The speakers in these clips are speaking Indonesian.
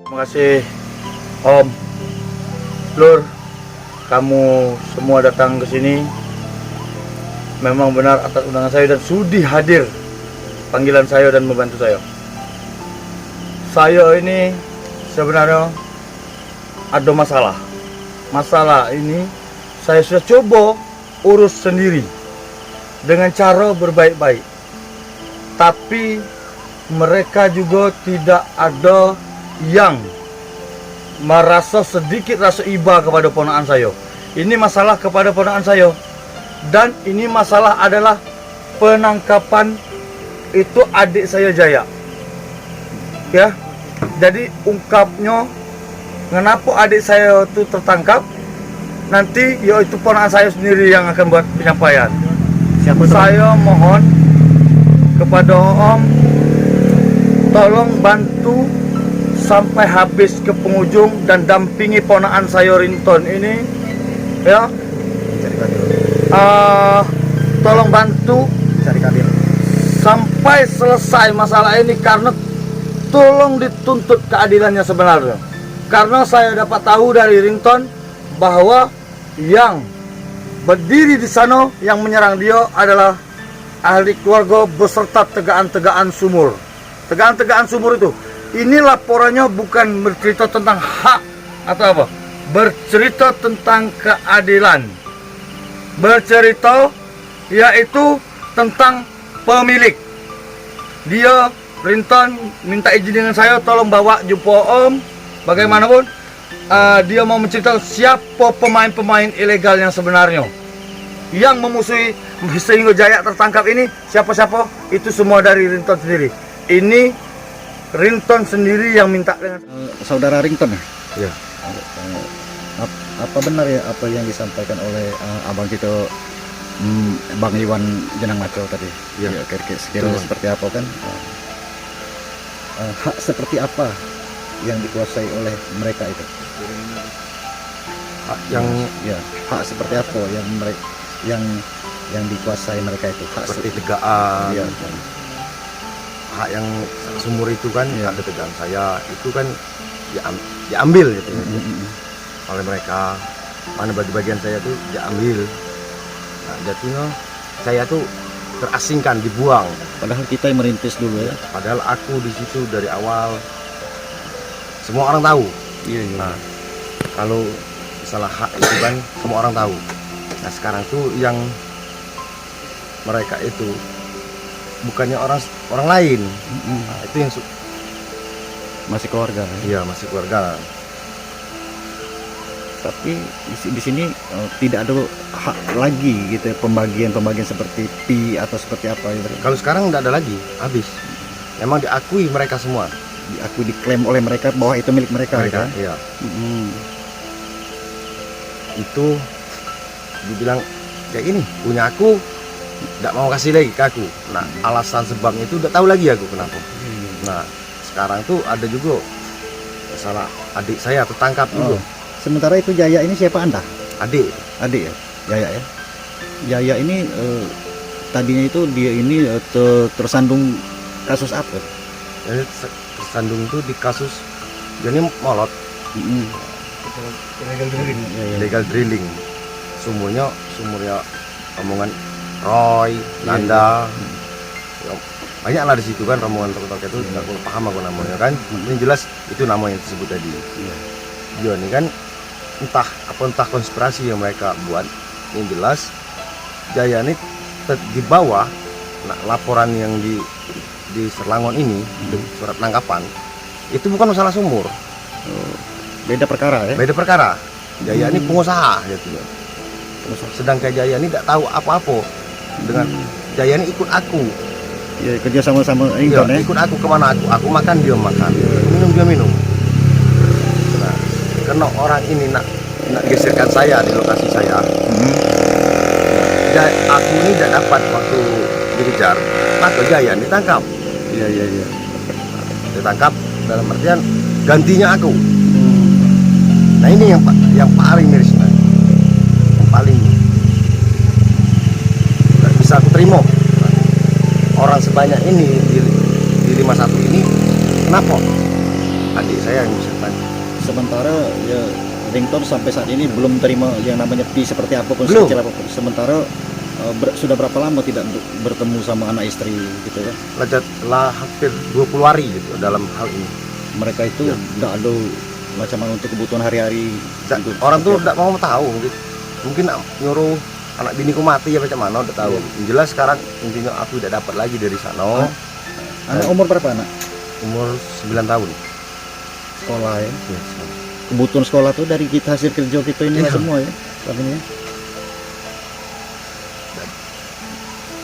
Terima kasih Om, Lur, kamu semua datang ke sini. Memang benar atas undangan saya dan sudi hadir panggilan saya dan membantu saya. Saya ini sebenarnya ada masalah. Masalah ini saya sudah coba urus sendiri dengan cara berbaik-baik. Tapi mereka juga tidak ada yang merasa sedikit rasa iba kepada ponakan saya. Ini masalah kepada ponakan saya. Dan ini masalah adalah penangkapan itu adik saya Jaya. Ya. Jadi ungkapnya kenapa adik saya itu tertangkap, nanti yaitu ponakan saya sendiri yang akan buat penyampaian. Saya mohon kepada Om, tolong bantu sampai habis ke penghujung dan dampingi ponakan saya Rinton ini, ya. Tolong bantu Cari kadir sampai selesai masalah ini, karena tolong dituntut keadilannya sebenarnya. Karena saya dapat tahu dari Rinton bahwa yang berdiri di sana yang menyerang dia adalah ahli keluarga beserta tegaan-tegaan sumur. Tegaan-tegaan sumur itu, ini laporannya bukan bercerita tentang hak atau apa, bercerita tentang keadilan, bercerita yaitu tentang pemilik. Dia Rinton minta izin dengan saya, tolong bawa jumpa Om. Bagaimanapun dia mau menceritakan siapa pemain-pemain ilegal yang sebenarnya yang memusuhi sehingga Jaya tertangkap ini. Siapa-siapa itu semua dari Rinton sendiri. Ini Rinton sendiri yang minta dengan saudara Rinton ya. Apa benar ya apa yang disampaikan oleh abang kita, Bang Iwan Jenang Maco tadi? Ya, sekiranya seperti apa kan? Hak seperti apa yang dikuasai oleh mereka itu? Hak yang hak seperti apa yang mereka yang dikuasai mereka itu? Hak seperti tegaan. Ya. Hak yang sumur itu kan ada tegaan saya itu kan diambil gitu oleh mereka. Mana bagian saya tuh diambil. Nah, jadinya saya tuh terasingkan, dibuang. Padahal kita yang merintis dulu ya. Padahal aku di situ dari awal. Semua orang tahu. Iya. Nah, kalau salah hak itu kan semua orang tahu. Nah, sekarang tuh yang mereka itu bukannya orang lain. Nah, itu yang masih keluarga. Iya, masih keluarga. Tapi di sini tidak ada hak lagi gitu, pembagian seperti pi atau seperti apa gitu. Kalau sekarang tidak ada lagi, habis. Memang diakui mereka semua. Diklaim oleh mereka bahwa itu milik mereka. Kan? Iya. Itu dibilang kayak ini, punya aku, tidak mau kasih lagi ke aku. Nah, alasan sebabnya itu udah tahu lagi aku kenapa. Nah, sekarang tuh ada juga masalah adik saya tertangkap juga. Sementara itu Jaya ini siapa Anda? Adik ya? Jaya ya? Jaya ini tadinya itu dia ini tersandung kasus apa? Jadi tersandung itu di kasus jadi molot. Illegal drilling. Sumurnya rombongan Roy, Nanda. Banyak lah di situ kan rombongan truk itu, tidak paham aku namanya kan. Ini jelas itu nama yang disebut tadi. Dia ini kan entah konspirasi yang mereka buat. Yang jelas Jaya ini di bawah. Nah, laporan yang di Serlangon ini, surat penangkapan itu bukan masalah sumur. Beda perkara ya? Beda perkara. Jaya ini pengusaha gitu. Sedangkan Jaya ini tidak tahu apa-apa. Dengan Jaya ini ikut aku. Ya, kerja sama-sama ya, ikut aku kemana aku makan dia makan, minum dia minum. Nah, karena orang ini nak geserkan saya di lokasi saya. Aku ini tidak dapat waktu dikejar, maka Jaya ditangkap. Iya. Ditangkap dalam artian gantinya aku. Nah, ini yang paling miris, yang paling tidak bisa aku terima. Orang sebanyak ini di 51 ini kenapa adik saya yang bisa tanya. Sementara ya Rington sampai saat ini belum terima yang namanya fee seperti apapun, Belum. sekecil apapun. Sementara sudah berapa lama tidak bertemu sama anak istri gitu kan? Lah hampir 20 hari gitu dalam hal ini. Mereka itu Ya. tidak ada macam mana untuk kebutuhan hari-hari. Gitu. Orang tuh Seperti tidak mau tahu mungkin nyuruh anak biniku mati ya macam mana udah tahu. Yang jelas sekarang intinya aku tidak dapat lagi dari sana. apa. Anak umur berapa anak? Umur 9 tahun. Sekolah ya. Ya, Kebutuhan sekolah tuh dari kita hasil kerja kita ini Iya. semua ya. Katanya.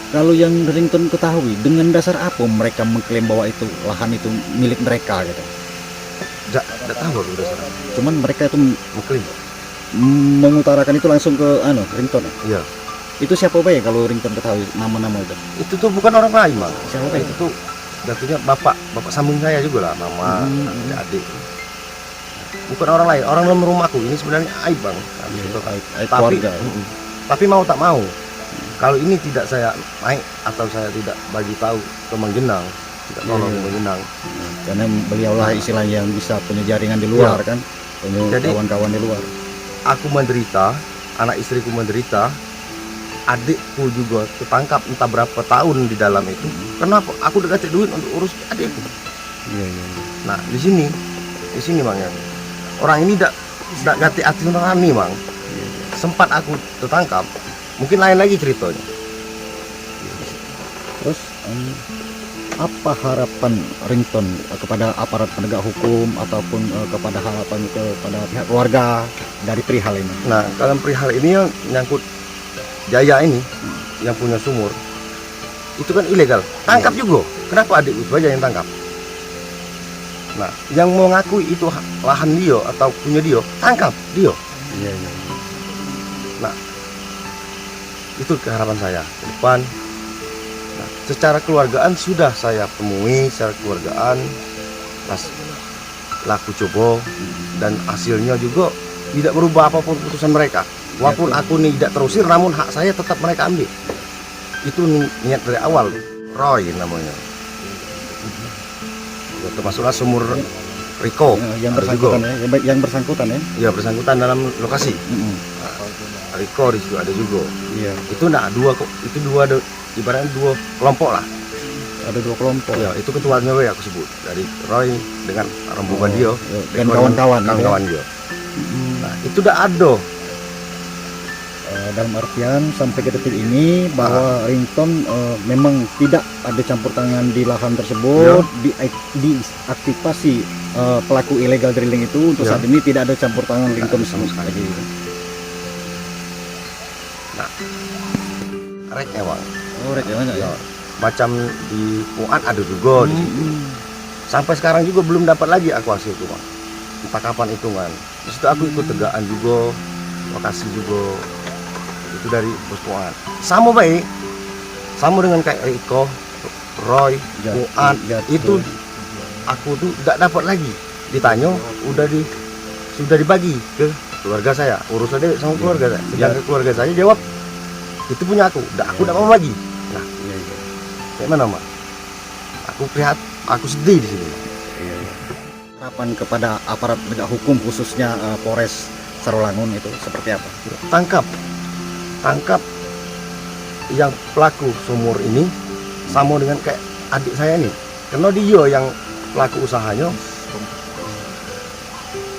Kalau yang Rington ketahui, dengan dasar apa mereka mengklaim bahwa itu lahan itu milik mereka gitu? tidak tahu aku udah sana. Cuman mereka itu Mengklaim. mengutarakan itu langsung ke Rington. Iya. Itu siapa ya kalau Rington ketahui nama-nama itu? Itu tuh bukan orang lain, Bang. Siapa ya? Itu tuh jatuhnya bapak sambung saya juga lah, mama, adik. Bukan orang lain, orang dalam rumahku. Ini sebenarnya aib, Bang. Gitu. Aib Tapi keluarga. tapi mau tak mau, kalau ini tidak saya naik atau saya tidak bagi tahu ke Manggenang, tidak tolong ke Manggenang. Karena beliaulah istilah yang bisa punya jaringan di luar kan, punya Jadi- kawan-kawan di luar. Aku menderita, anak istriku menderita, adikku juga tertangkap entah berapa tahun di dalam itu. Kenapa? Aku udah kasih duit untuk urus adikku. Iya. Nah, di sini Bang ya. Orang ini tidak ganti hati nurani, Bang. Sempat aku tertangkap, mungkin lain lagi ceritanya. Terus apa harapan Rington kepada aparat penegak hukum ataupun kepada harapan kepada pihak keluarga dari perihal ini? Nah, dalam perihal ini yang nyangkut Jaya ini, yang punya sumur, itu kan ilegal. Tangkap juga. Kenapa adikku saja yang tangkap? Nah, yang mengakui itu lahan dia atau punya dia, tangkap dia. Iya. Itu keharapan saya ke depan. Nah, secara keluargaan sudah saya temui secara keluargaan, laku coba, dan hasilnya juga tidak berubah apapun keputusan mereka. Walaupun aku nih tidak terusir, namun hak saya tetap mereka ambil. Itu niat dari awal. Roy namanya. Termasuklah sumur Riko. Yang ada bersangkutan juga. ya, yang bersangkutan ya. Ya, bersangkutan dalam lokasi. Riko di situ ada juga. Iya. Itu dua kok. Itu dua ibaratnya dua kelompok lah. Ada dua kelompok. Ya, itu ketuanya Roy aku sebut. Dari Roy dengan rombongan dia Dan kawan-kawan. kawan dia. Nah, itu udah ada. Dalam artian sampai ke detik ini bahwa Rington memang tidak ada campur tangan di lahan tersebut, diaktifasi pelaku illegal drilling itu untuk Ya. saat ini tidak ada campur tangan Rington sama sekali. lagi. Nah, reknya Bang. Oh, rek ya, Ya, macam di Puat ada juga di situ. Sampai sekarang juga belum dapat lagi aku hasil itu, Bang. Entah kapan hitungan. Di situ aku ikut tegaan juga, lokasi juga. Itu dari Bos Puat. Sama baik. Sama dengan kayak Riko, Roy, Puat. Itu aku tuh tidak dapat lagi. Ditanya sudah dibagi ke keluarga saya. Urusannya sama keluarga saya. Yang ke keluarga saya jawab itu punya aku. Aku tidak mau bagi. Nah, kayak mana, Mak? Aku sedih di sini. Harapan kepada aparat penegak hukum khususnya Polres Sarolangun itu seperti apa? Tangkap yang pelaku sumur ini sama dengan kayak adik saya nih. Karena dia yang pelaku usahanya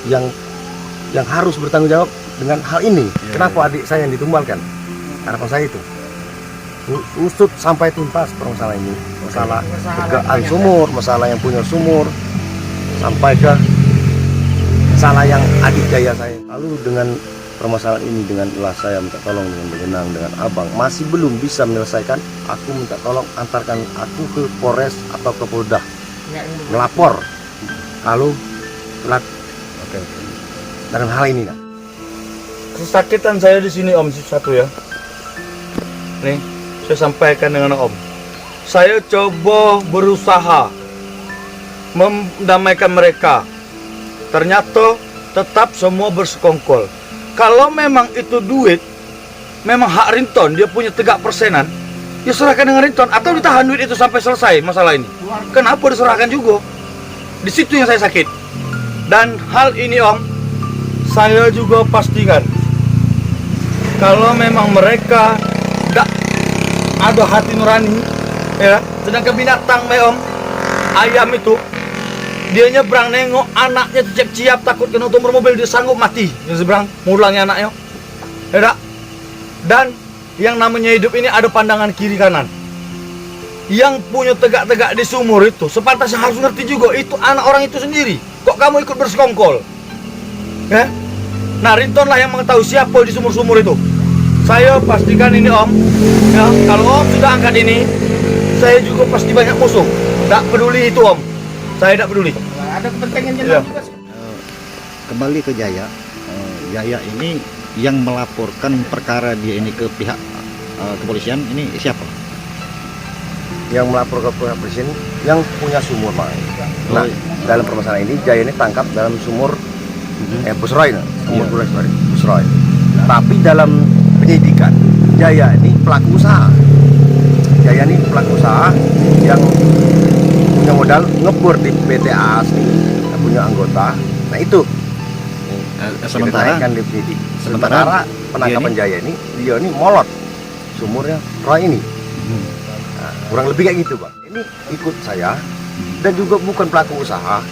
yang harus bertanggung jawab dengan hal ini. Kenapa adik saya yang ditumbalkan? Harapan saya itu usut sampai tuntas permasalahan ini, masalah tegaan sumur, masalah yang punya sumur, sampai ke salah yang adik Jaya saya. Lalu dengan permasalahan ini, dengan saya minta tolong dengan Benang, dengan Abang, masih belum bisa menyelesaikan. Aku minta tolong antarkan aku ke Polres atau ke Polda melapor kalau telat dengan hal ini. Nah. Kesakitan saya di sini Om satu ya. Nih, saya sampaikan dengan Om. Saya coba berusaha mendamaikan mereka. Ternyata tetap semua bersekongkol. Kalau memang itu duit, memang hak Rington, dia punya tegak persenan, ya serahkan dengan Rington atau ditahan duit itu sampai selesai masalah ini. Kenapa diserahkan juga? Di situ yang saya sakit. Dan hal ini Om, saya juga pastikan kalau memang mereka tidak ada hati nurani, ya. Sedangkan binatang Om, ayam itu, dia nyebrang nengok anaknya ciap-ciap takut kena tumor mobil, dia sanggup mati dia seberang mulangnya anaknya, ya. Dan yang namanya hidup ini ada pandangan kiri kanan. Yang punya tegak-tegak di sumur itu sepantasnya harus ngerti juga itu anak orang itu sendiri. Kok kamu ikut bersekongkol? Ya? Nah, Rinton lah yang mengetahui siapa di sumur-sumur itu. Saya pastikan ini Om, ya, kalau Om sudah angkat ini, saya juga pasti banyak musuh. Tidak peduli itu Om, saya tidak peduli. Ada kepentingannya Ya. juga. Kembali ke Jaya. Jaya ini yang melaporkan perkara dia ini ke pihak kepolisian ini siapa? Yang melapor ke polisi yang punya sumur, Pak. Nah, dalam permasalahan ini Jaya ini tangkap dalam sumur Busroy, sumur Busroy. Tapi dalam penyidikan Jaya ini pelaku usaha. Jaya ini pelaku usaha yang punya modal ngebor di PT Asni, yang punya anggota. Nah itu Sementara dinaikkan di penyidik. Sementara penangkapan Jaya ini dia ini molot sumurnya Roy ini. Nah, kurang lebih kayak gitu, Bang. Ini ikut saya dan juga bukan pelaku usaha.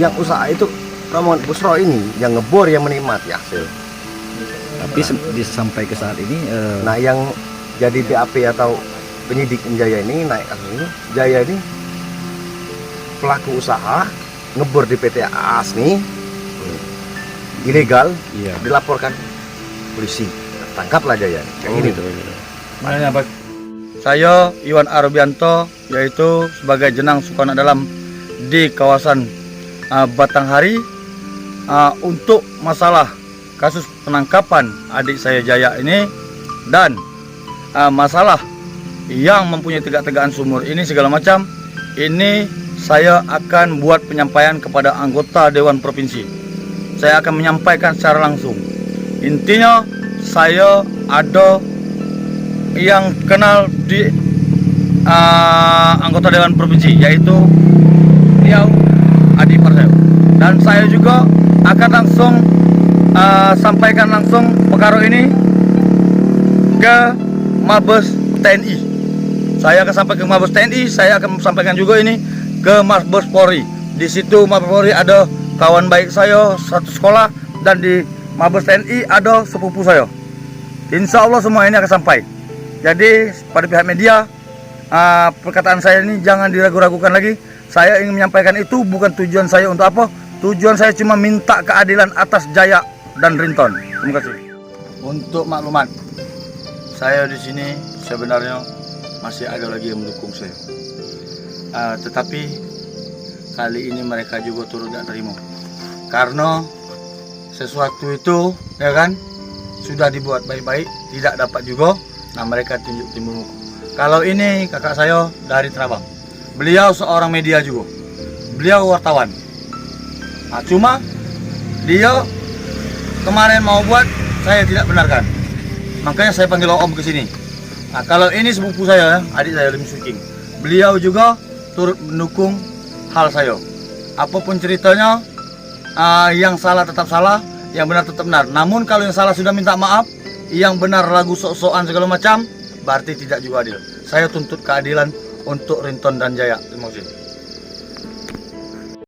Yang usaha itu rombongan Busro ini yang ngebor, yang menikmati hasil. tapi sampai ke saat ini Nah, yang jadi BAP atau penyidik Jaya ini naik kasus ini, Jaya ini pelaku usaha ngebor di PT Asni ilegal, iya. dilaporkan polisi, tangkaplah Jaya kayak gini tuh. Makanya Pak, saya Iwan Arbianto, yaitu sebagai jenang suku anak dalam di kawasan Batanghari, untuk masalah kasus penangkapan adik saya Jaya ini dan masalah yang mempunyai tegak-tegaan sumur ini segala macam, ini saya akan buat penyampaian kepada anggota Dewan Provinsi. Saya akan menyampaikan secara langsung. Intinya saya ada yang kenal di anggota Dewan Provinsi, yaitu beliau adik ipar saya. Dan saya juga akan langsung sampaikan langsung perkara ini ke Mabes TNI. Saya akan sampai ke Mabes TNI, saya akan sampaikan juga ini ke Mabes Polri. Di situ Mabes Polri ada kawan baik saya satu sekolah, dan di Mabes TNI ada sepupu saya. Insya Allah semua ini akan sampai. Jadi pada pihak media, perkataan saya ini jangan diragu-ragukan lagi. Saya ingin menyampaikan itu bukan tujuan saya untuk apa. Tujuan saya cuma minta keadilan atas Jaya dan Rinton. Terima kasih. Untuk maklumat, saya di sini sebenarnya masih ada lagi yang mendukung saya. Tetapi kali ini mereka juga turut tidak terima. Karena sesuatu itu, ya kan, sudah dibuat baik-baik, tidak dapat juga. Nah, mereka tunjuk timbul muka. Kalau ini kakak saya dari Trabang, beliau seorang media juga, beliau wartawan. Nah, cuma dia kemarin mau buat, saya tidak benarkan. Makanya saya panggil Om ke sini. Nah, kalau ini sepupu saya, adik saya Lim Suking, beliau juga turut mendukung hal saya. Apapun ceritanya, yang salah tetap salah, yang benar tetap benar. Namun kalau yang salah sudah minta maaf, yang benar lagu sok-sokan segala macam, berarti tidak juga adil. Saya tuntut keadilan untuk Rinton dan Jaya. Terima kasih.